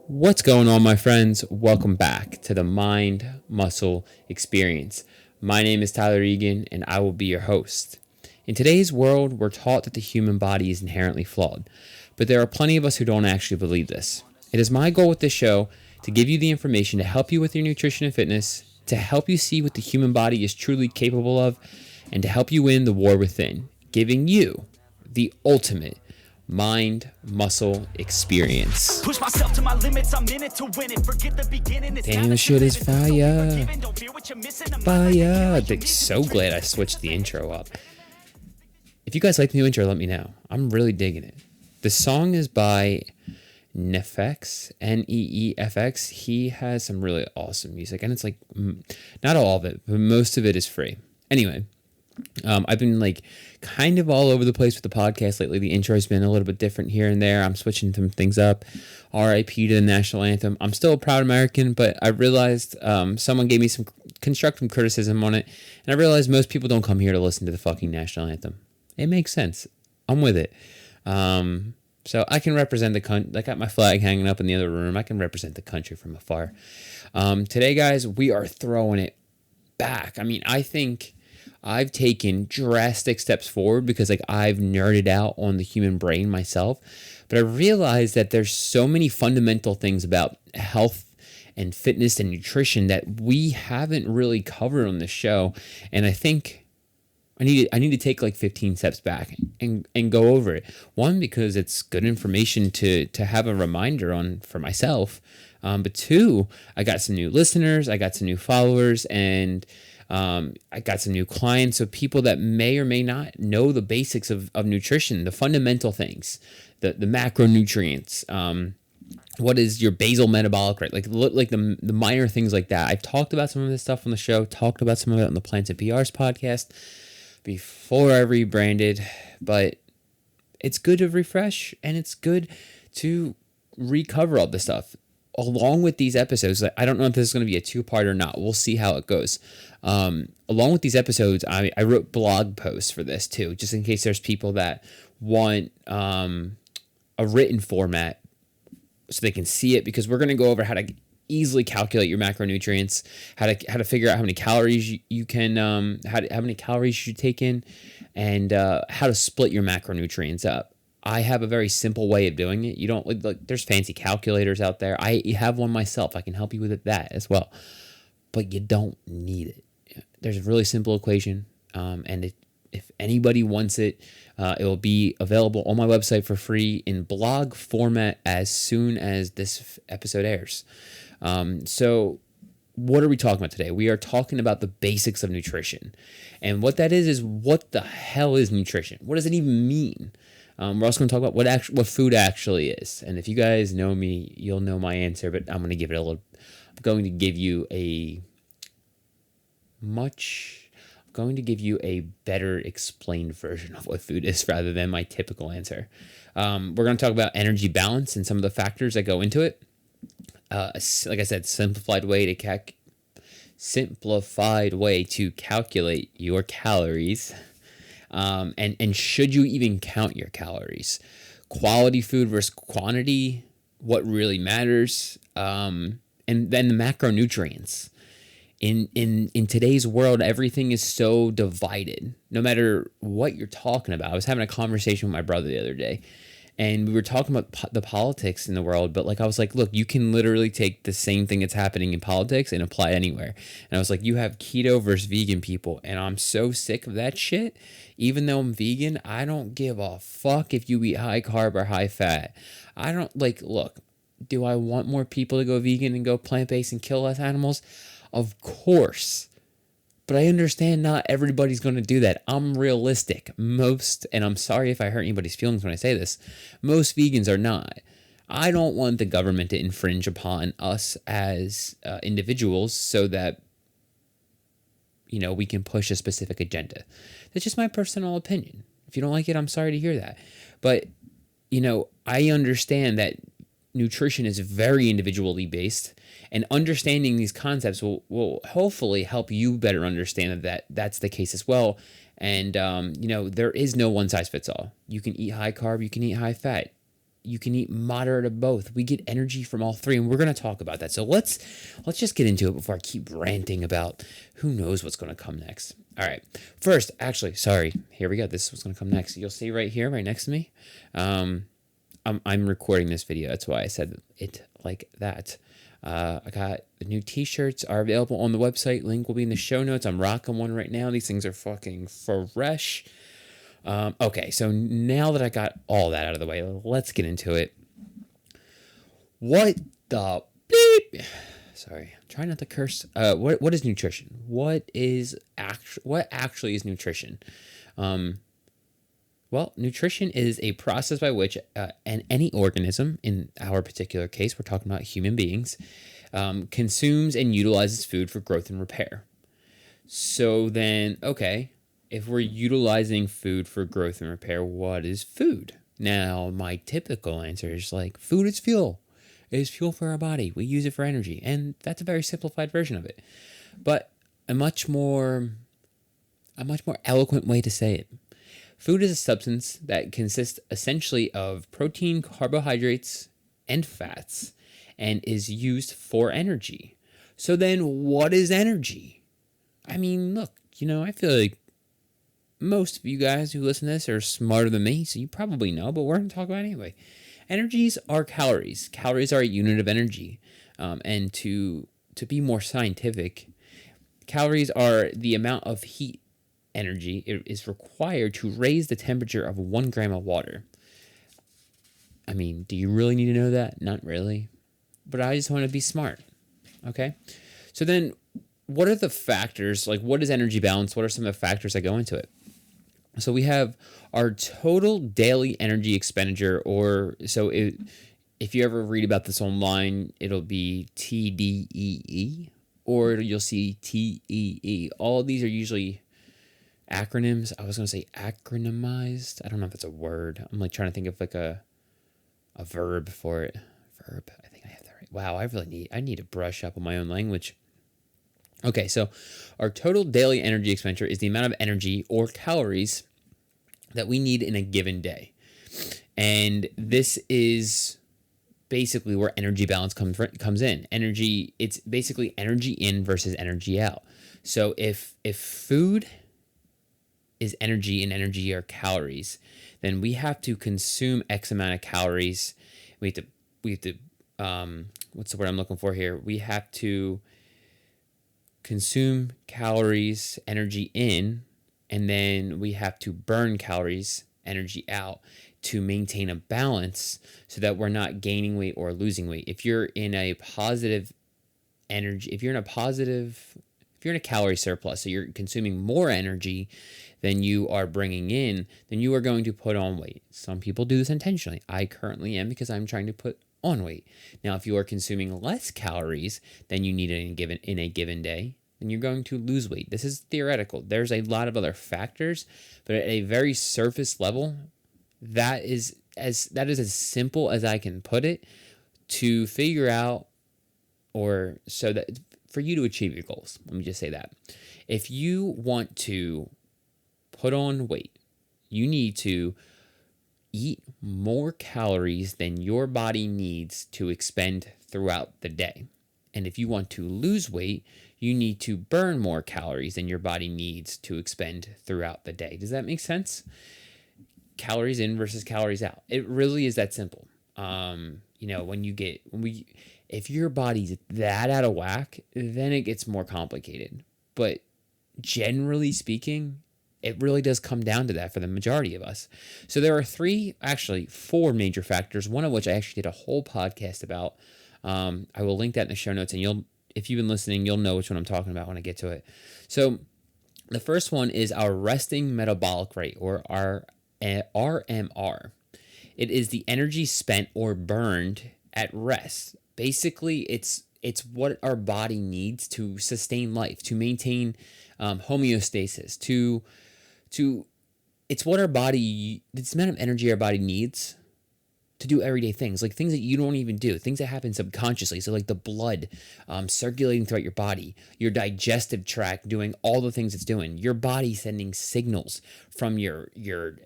What's going on, my friends? Welcome back to the Mind Muscle Experience. My name is Tyler Egan, and I will be your host. In today's world, we're taught that the human body is inherently flawed, but there are plenty of us who don't actually believe this. It is my goal with this show to give you the information to help you with your nutrition and fitness, to help you see what the human body is truly capable of, and to help you win the war within, giving you the ultimate mind muscle experience. Push myself to my limits, I'm in it to win it. Forget the beginning. Damn, this shit is fire. Fire. So glad I switched the intro up. If you guys like the new intro, let me know. I'm really digging it. The song is by Neefx, Neefx. He has some really awesome music, and it's like not all of it, but most of it is free. Anyway, I've been kind of all over the place with the podcast lately. The intro has been a little bit different here and there. I'm switching some things up. R.I.P. to the national anthem. I'm still a proud American, but I realized someone gave me some constructive criticism on it, and I realized most people don't come here to listen to the fucking national anthem. It makes sense. I'm with it. So I can represent the country. I got my flag hanging up in the other room. I can represent the country from afar. Today, guys, we are throwing it back. I mean, I think I've taken drastic steps forward because I've nerded out on the human brain myself, but I realized that there's so many fundamental things about health and fitness and nutrition that we haven't really covered on the show, and I think I need to take 15 steps back and go over it. One, because it's good information to have a reminder on for myself, but two, I got some new listeners, I got some new followers, and I got some new clients of people that may or may not know the basics of nutrition, the fundamental things, the macronutrients, what is your basal metabolic rate, the minor things like that. I've talked about some of this stuff on the show, talked about some of it on the Plants and PRs podcast before I rebranded, but it's good to refresh and it's good to recover all this stuff. Along with these episodes, I don't know if this is going to be a two-part or not. We'll see how it goes. Along with these episodes, I wrote blog posts for this too, just in case there's people that want a written format so they can see it, because we're going to go over how to easily calculate your macronutrients, how to figure out how many calories you can, how many calories you should take in, and how to split your macronutrients up. I have a very simple way of doing it. You don't there's fancy calculators out there. I have one myself. I can help you with that as well, but you don't need it. There's a really simple equation, and if anybody wants it, it will be available on my website for free in blog format as soon as this episode airs. So what are we talking about today? We are talking about the basics of nutrition, and what that is what the hell is nutrition? What does it even mean? We're also going to talk about what food actually is. And if you guys know me, you'll know my answer, but I'm going to give you a better explained version of what food is rather than my typical answer. We're going to talk about energy balance and some of the factors that go into it. Like I said, simplified way to calculate your calories. And should you even count your calories? Quality food versus quantity, what really matters, and then the macronutrients. In today's world, everything is so divided. No matter what you're talking about. I was having a conversation with my brother the other day, and we were talking about the politics in the world, but I was like, look, you can literally take the same thing that's happening in politics and apply it anywhere. And I was like, you have keto versus vegan people, and I'm so sick of that shit. Even though I'm vegan, I don't give a fuck if you eat high carb or high fat. I don't look, do I want more people to go vegan and go plant-based and kill less animals? Of course. But I understand not everybody's going to do that. I'm realistic. And I'm sorry if I hurt anybody's feelings when I say this, most vegans are not. I don't want the government to infringe upon us as individuals so that, we can push a specific agenda. That's just my personal opinion. If you don't like it, I'm sorry to hear that. But, I understand that nutrition is very individually based, and understanding these concepts will hopefully help you better understand that that's the case as well. And, there is no one size fits all. You can eat high carb, you can eat high fat. you can eat moderate of both. We get energy from all three, and we're going to talk about that. So let's just get into it before I keep ranting about who knows what's going to come next. All right. First, actually, sorry. Here we go. This is what's going to come next. You'll see right here, right next to me. I'm recording this video. That's why I said it like that. I got the new t-shirts are available on the website. Link will be in the show notes. I'm rocking one right now. These things are fucking fresh. Okay, so now that I got all that out of the way, let's get into it. What the bleep? Sorry, I'm trying not to curse. What is nutrition? What actually is nutrition? Well, nutrition is a process by which any organism, in our particular case, we're talking about human beings, consumes and utilizes food for growth and repair. So then, okay, if we're utilizing food for growth and repair, what is food? Now, my typical answer is like, food is fuel. It is fuel for our body. We use it for energy. And that's a very simplified version of it. But a much more eloquent way to say it. Food is a substance that consists essentially of protein, carbohydrates, and fats, and is used for energy. So then what is energy? I mean, look, I feel like most of you guys who listen to this are smarter than me, so you probably know, but we're going to talk about it anyway. Energies are calories. Calories are a unit of energy. And to be more scientific, calories are the amount of heat energy it is required to raise the temperature of 1 gram of water. I mean, do you really need to know that? Not really. But I just want to be smart. Okay? So then, what are the factors? Like, what is energy balance? What are some of the factors that go into it? So we have our total daily energy expenditure, if you ever read about this online, it'll be TDEE, or you'll see TEE. All of these are usually acronyms. I was going to say acronymized. I don't know if that's a word. I'm like trying to think of like a verb for it. Verb. I think I have that right. Wow, I need to brush up on my own language. Okay, so our total daily energy expenditure is the amount of energy or calories that we need in a given day. And this is basically where energy balance comes in. Energy, it's basically energy in versus energy out. So if food is energy and energy are calories, then we have to consume X amount of calories. We have to what's the word I'm looking for here? We have to consume calories, energy in, and then we have to burn calories, energy out, to maintain a balance so that we're not gaining weight or losing weight. If you're in a positive energy, if you're in a calorie surplus, so you're consuming more energy than you are bringing in, then you are going to put on weight. Some people do this intentionally. I currently am, because I'm trying to put on weight. Now, if you are consuming less calories than you need in a given day, then you're going to lose weight. This is theoretical. There's a lot of other factors, but at a very surface level, that is as simple as I can put it to figure out, or so that for you to achieve your goals. Let me just say that. If you want to put on weight, you need to eat more calories than your body needs to expend throughout the day. And if you want to lose weight, you need to burn more calories than your body needs to expend throughout the day. Does that make sense? Calories in versus calories out. It really is that simple. If your body's that out of whack, then it gets more complicated. But generally speaking, it really does come down to that for the majority of us. So there are four major factors, one of which I actually did a whole podcast about. I will link that in the show notes, and if you've been listening, you'll know which one I'm talking about when I get to it. So the first one is our resting metabolic rate, or our RMR. It is the energy spent or burned at rest. Basically, it's what our body needs to sustain life, to maintain homeostasis, it's what it's the amount of energy our body needs to do everyday things, like things that you don't even do, things that happen subconsciously. So like the blood circulating throughout your body, your digestive tract doing all the things it's doing, your body sending signals from your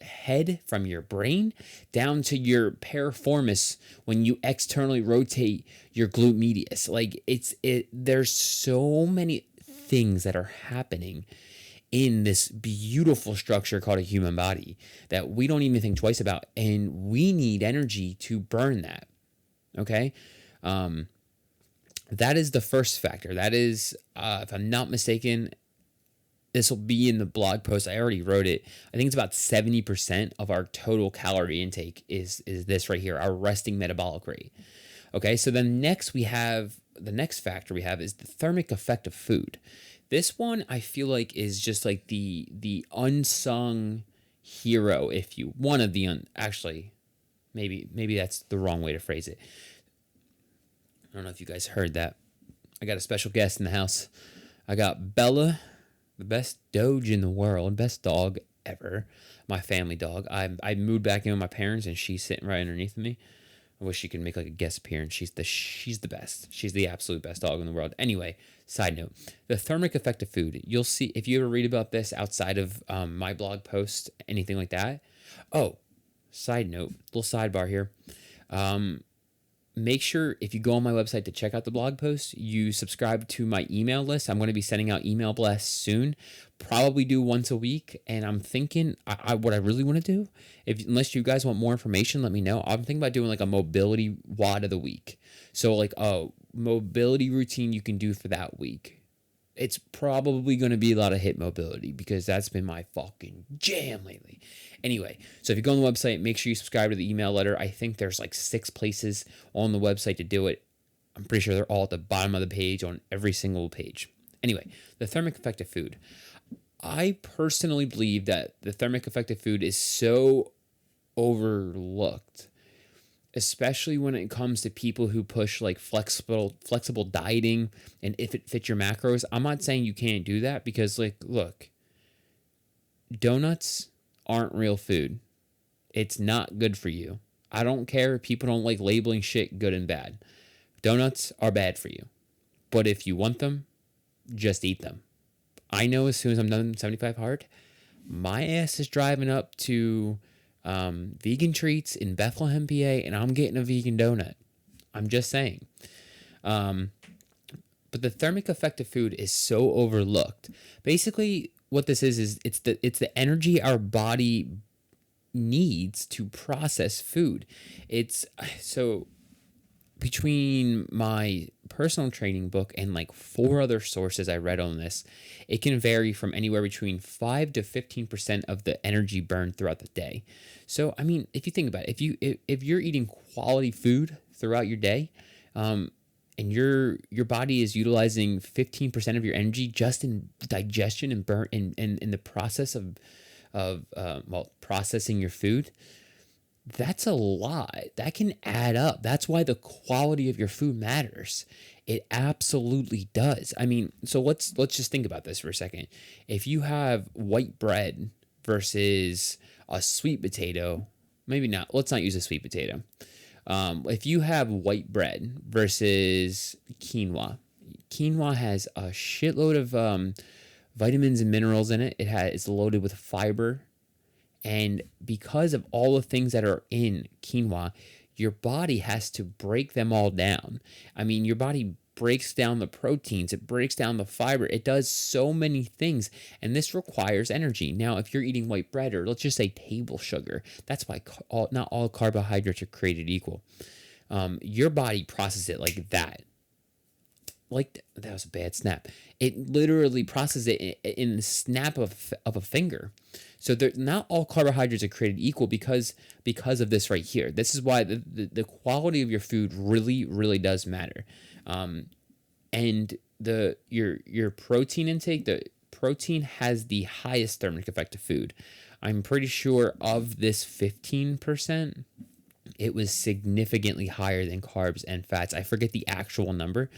head, from your brain, down to your piriformis when you externally rotate your glute medius. Like there's so many things that are happening in this beautiful structure called a human body that we don't even think twice about, and we need energy to burn that. Okay, that is the first factor. That is, if I'm not mistaken, this will be in the blog post. I already wrote it. I think it's about 70% of our total calorie intake is this right here, our resting metabolic rate. Okay, so then next the next factor we have is the thermic effect of food. This one I feel like is just like the unsung hero, if you one of the actually maybe that's the wrong way to phrase it. I don't know if you guys heard that. I got a special guest in the house. I got Bella, the best doge in the world, best dog ever, my family dog. I moved back in with my parents, and she's sitting right underneath me. I wish she could make like a guest appearance. She's the best. She's the absolute best dog in the world. Anyway, side note, the thermic effect of food. You'll see if you ever read about this outside of my blog post, anything like that. Oh, side note, little sidebar here. Make sure if you go on my website to check out the blog post, you subscribe to my email list. I'm going to be sending out email blasts soon, probably do once a week. And I'm thinking what I really want to do, unless you guys want more information, let me know. I'm thinking about doing like a mobility WOD of the week. So like a mobility routine you can do for that week. It's probably going to be a lot of hip mobility because that's been my fucking jam lately. Anyway, so if you go on the website, make sure you subscribe to the email letter. I think there's like 6 places on the website to do it. I'm pretty sure they're all at the bottom of the page on every single page. Anyway, the thermic effect of food. I personally believe that the thermic effect of food is so overlooked, especially when it comes to people who push like flexible dieting and if it fits your macros. I'm not saying you can't do that because like, look, donuts aren't real food. It's not good for you. I don't care if people don't like labeling shit good and bad. Donuts are bad for you. But if you want them, just eat them. I know as soon as I'm done 75 hard, my ass is driving up to vegan treats in Bethlehem, PA, and I'm getting a vegan donut. I'm just saying. But the thermic effect of food is so overlooked. Basically, what this is it's the energy our body needs to process food. It's so between my personal training book and like 4 other sources I read on this, it can vary from anywhere between 5 to 15% of the energy burned throughout the day. So, I mean, if you think about it, if you're eating quality food throughout your day, and your body is utilizing 15% of your energy just in digestion and burn in the process of processing your food, that's a lot. That can add up. That's why the quality of your food matters. It absolutely does. I mean, so let's just think about this for a second. If you have white bread versus a sweet potato, maybe not. Let's not use a sweet potato. If you have white bread versus quinoa has a shitload of vitamins and minerals in it. It's loaded with fiber. And because of all the things that are in quinoa, your body has to break them all down. I mean, your body breaks down the proteins, it breaks down the fiber, it does so many things, and this requires energy. Now, if you're eating white bread, or let's just say table sugar, that's why not all carbohydrates are created equal. Your body processes it like that. Like that was a bad snap. It literally processes it in the snap of a finger. So not all carbohydrates are created equal because of this right here. This is why the quality of your food really, really does matter. And your protein intake, the protein has the highest thermic effect of food. I'm pretty sure of this 15%, it was significantly higher than carbs and fats. I forget the actual number,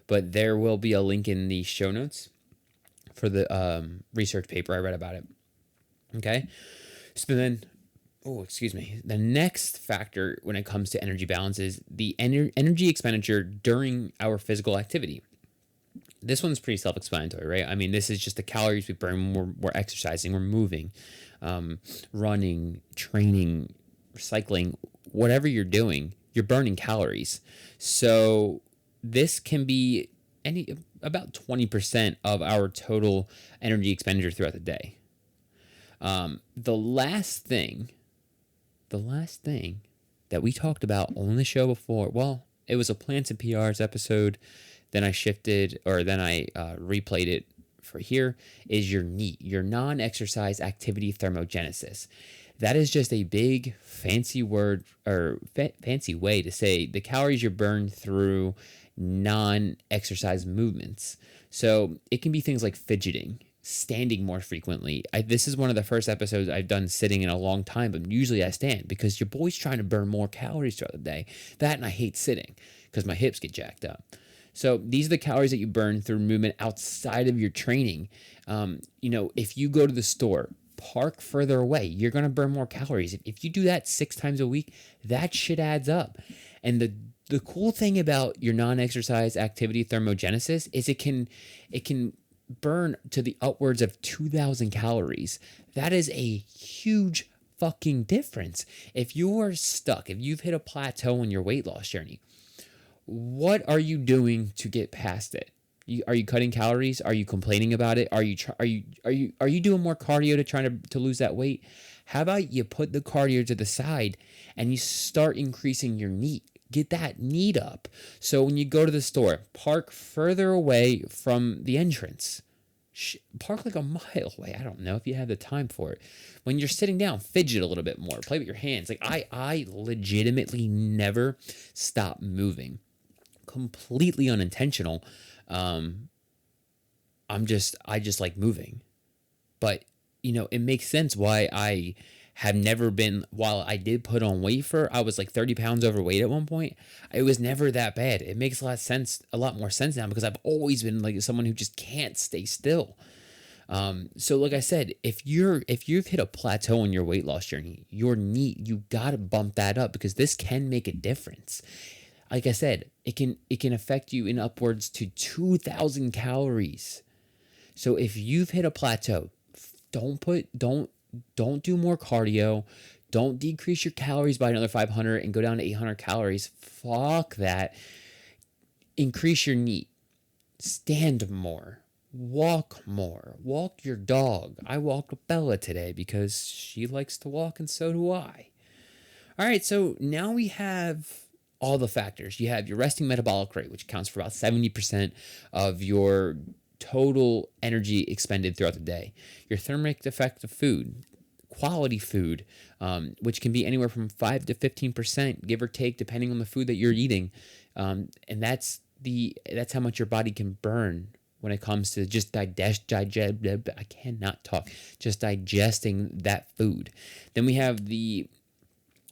but there will be a link in the show notes for the research paper I read about it. Okay, so then The next factor when it comes to energy balance is the energy expenditure during our physical activity. This one's pretty self-explanatory, right? I mean, this is just the calories we burn when we're exercising, we're moving, running, training, cycling, whatever you're doing, you're burning calories. So this can be about 20% of our total energy expenditure throughout the day. The last thing that we talked about on the show before, well, it was a Plants and PRs episode. Then I replayed it for here, is your NEAT, your non-exercise activity thermogenesis. That is just a big fancy word or fancy way to say the calories you burn through non-exercise movements. So it can be things like fidgeting, standing more frequently. This is one of the first episodes I've done sitting in a long time, but usually I stand because your boy's trying to burn more calories throughout the day. That, and I hate sitting because my hips get jacked up. So these are the calories that you burn through movement outside of your training. If you go to the store, park further away, you're going to burn more calories. If you do that 6 times a week, that shit adds up. And the cool thing about your non-exercise activity thermogenesis is it can burn to the upwards of 2,000 calories. That is a huge fucking difference. If you're stuck, if you've hit a plateau in your weight loss journey, what are you doing to get past it? Are you cutting calories? Are you complaining about it? Are you doing more cardio to try to lose that weight? How about you put the cardio to the side and you start increasing your NEAT? Get that NEAT up. So when you go to the store, park further away from the entrance. Park like a mile away. I don't know if you have the time for it. When you're sitting down, fidget a little bit more. Play with your hands. Like I legitimately never stop moving. Completely unintentional. I just like moving. But, it makes sense why I have never been, while I did put on weight I was like 30 pounds overweight at one point. It was never that bad. It makes a lot more sense now because I've always been like someone who just can't stay still. So like I said, if you've hit a plateau in your weight loss journey, your NEAT, you gotta bump that up because this can make a difference. Like I said, it can affect you in upwards to 2,000 calories. So if you've hit a plateau, don't do more cardio. Don't decrease your calories by another 500 and go down to 800 calories. Fuck that. Increase your NEAT. Stand more. Walk more. Walk your dog. I walked Bella today because she likes to walk and so do I. All right, so now we have all the factors. You have your resting metabolic rate, which accounts for about 70% of your total energy expended throughout the day. Your thermic effect of food, quality food, which can be anywhere from 5 to 15%, give or take, depending on the food that you're eating. And that's how much your body can burn when it comes to just just digesting that food. Then we have the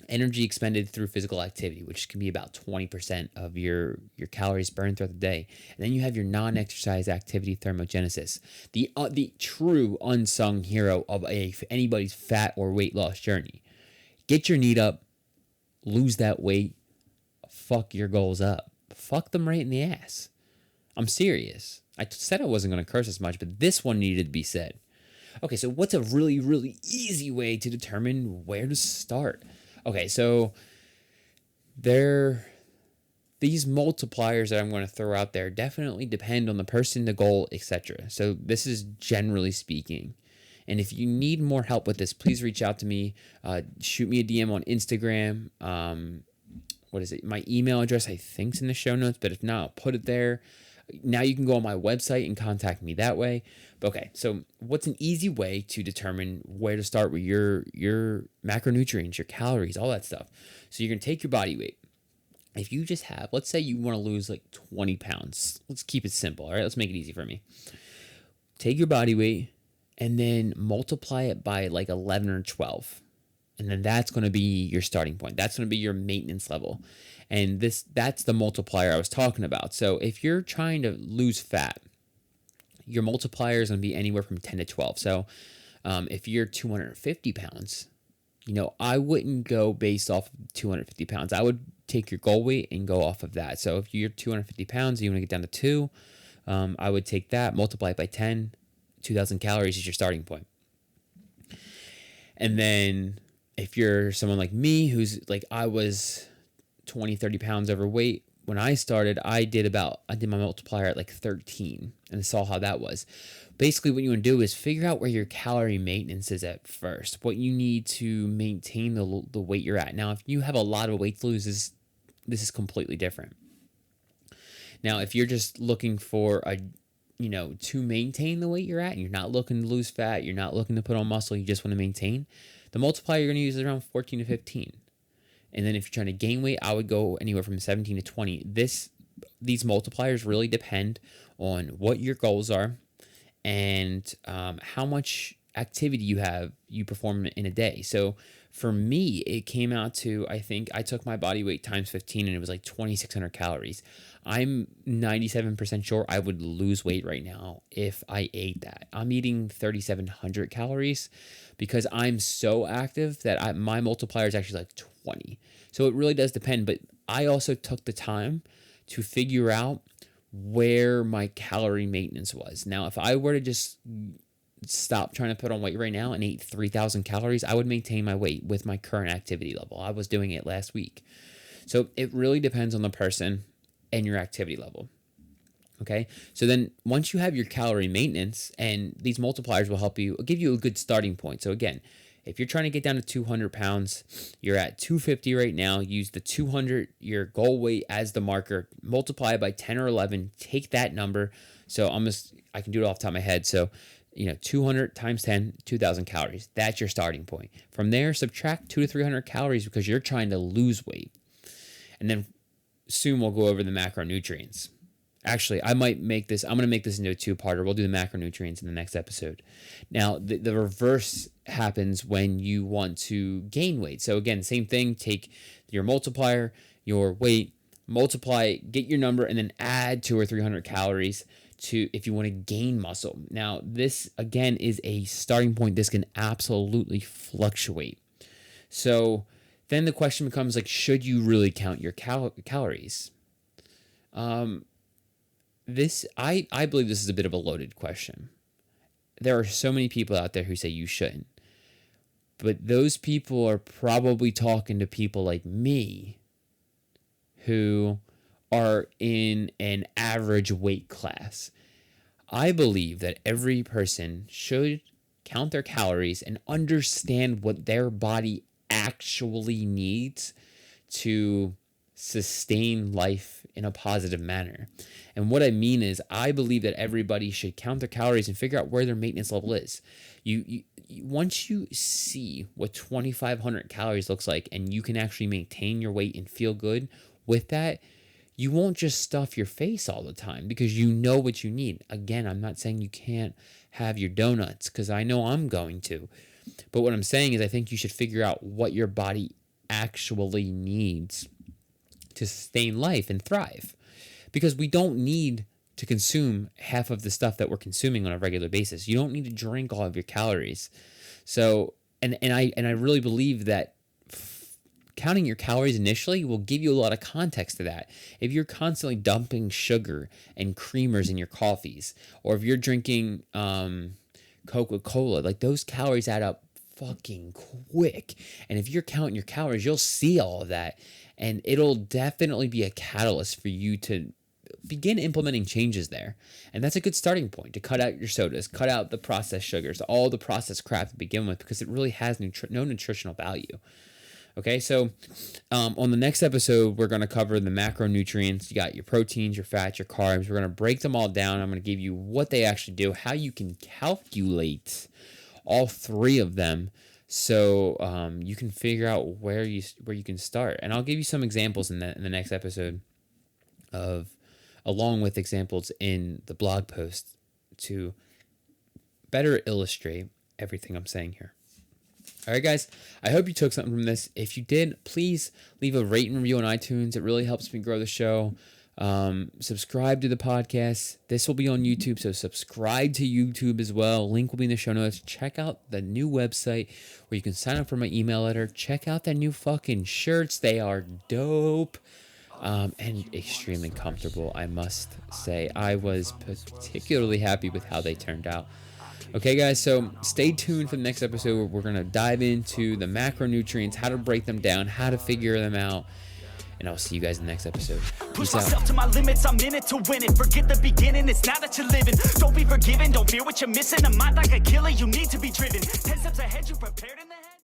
energy expended through physical activity, which can be about 20% of your calories burned throughout the day. And then you have your non-exercise activity thermogenesis, the true unsung hero of anybody's fat or weight loss journey. Get your NEAT up, lose that weight, fuck your goals up. Fuck them right in the ass. I'm serious. I said I wasn't going to curse as much, but this one needed to be said. Okay, so what's a really, really easy way to determine where to start? Okay, so these multipliers that I'm going to throw out there definitely depend on the person, the goal, etc. So this is generally speaking. And if you need more help with this, please reach out to me. Shoot me a DM on Instagram. What is it? My email address, I think, is in the show notes, but if not, I'll put it there. Now you can go on my website and contact me that way. Okay, so what's an easy way to determine where to start with your macronutrients, your calories, all that stuff? So you're going to take your body weight. If you just have, let's say you want to lose like 20 pounds. Let's keep it simple, all right? Let's make it easy for me. Take your body weight and then multiply it by like 11 or 12. And then that's going to be your starting point. That's going to be your maintenance level. And that's the multiplier I was talking about. So if you're trying to lose fat, your multiplier is going to be anywhere from 10 to 12. So if you're 250 pounds, I wouldn't go based off of 250 pounds. I would take your goal weight and go off of that. So if you're 250 pounds, you want to get down to 2, I would take that, multiply it by 10, 2,000 calories is your starting point. And then if you're someone like me, who's like, I was 20, 30 pounds overweight, when I started, I did my multiplier at like 13 and saw how that was. Basically, what you want to do is figure out where your calorie maintenance is at first, what you need to maintain the weight you're at. Now, if you have a lot of weight to lose, this is completely different. Now, if you're just looking for to maintain the weight you're at, and you're not looking to lose fat, you're not looking to put on muscle, you just want to maintain, the multiplier you're going to use is around 14 to 15. And then if you're trying to gain weight, I would go anywhere from 17 to 20. These multipliers really depend on what your goals are and how much activity you perform in a day. So for me, it came out to, I think I took my body weight times 15 and it was like 2,600 calories. I'm 97% sure I would lose weight right now if I ate that. I'm eating 3,700 calories because I'm so active that my multiplier is actually like 20. So it really does depend. But I also took the time to figure out where my calorie maintenance was. Now, if I were to just stop trying to put on weight right now and eat 3,000 calories, I would maintain my weight with my current activity level. I was doing it last week. So it really depends on the person and your activity level. Okay, so then once you have your calorie maintenance, and these multipliers will give you a good starting point. So again, if you're trying to get down to 200 pounds, you're at 250 right now, use the 200, your goal weight as the marker, multiply it by 10 or 11, take that number. So I can do it off the top of my head. So 200 times 10, 2,000 calories. That's your starting point. From there, subtract 200 to 300 calories because you're trying to lose weight. And then soon we'll go over the macronutrients. Actually, I'm going to make this into a two-parter. We'll do the macronutrients in the next episode. Now, the reverse happens when you want to gain weight. So again, same thing, take your multiplier, your weight, multiply, get your number, and then add 200 or 300 calories to if you want to gain muscle. Now, this, again, is a starting point. This can absolutely fluctuate. So then the question becomes, like, should you really count your calories? I believe this is a bit of a loaded question. There are so many people out there who say you shouldn't. But those people are probably talking to people like me who are in an average weight class. I believe that every person should count their calories and understand what their body actually needs to sustain life in a positive manner. And what I mean is, I believe that everybody should count their calories and figure out where their maintenance level is. Once you see what 2,500 calories looks like and you can actually maintain your weight and feel good with that, you won't just stuff your face all the time because you know what you need. Again, I'm not saying you can't have your donuts because I know I'm going to. But what I'm saying is I think you should figure out what your body actually needs to sustain life and thrive, because we don't need to consume half of the stuff that we're consuming on a regular basis. You don't need to drink all of your calories. So, and I really believe that counting your calories initially will give you a lot of context to that. If you're constantly dumping sugar and creamers in your coffees, or if you're drinking Coca-Cola, like those calories add up fucking quick. And if you're counting your calories, you'll see all of that. And it'll definitely be a catalyst for you to begin implementing changes there. And that's a good starting point, to cut out your sodas, cut out the processed sugars, all the processed crap to begin with, because it really has no nutritional value. Okay, so on the next episode, we're going to cover the macronutrients. You got your proteins, your fats, your carbs. We're going to break them all down. I'm going to give you what they actually do, how you can calculate all three of them, so you can figure out where you can start. And I'll give you some examples in the next episode, along with examples in the blog post to better illustrate everything I'm saying here. All right, guys, I hope you took something from this. If you did, please leave a rate and review on iTunes. It really helps me grow the show. Subscribe to the podcast. This will be on YouTube, so subscribe to YouTube as well. Link will be in the show notes. Check out the new website where you can sign up for my email letter. Check out the new fucking shirts. They are dope. And extremely comfortable, I must say. I was particularly happy with how they turned out. Okay, guys, so stay tuned for the next episode. We're going to dive into the macronutrients, how to break them down, how to figure them out. And I'll see you guys in the next episode. Push myself to my limits, I'm in it to win it. Forget the beginning, it's now that you're living. Don't be forgiven, don't fear what you're missing. A mind like a killer, you need to be driven. 10 steps ahead, you prepared in the head.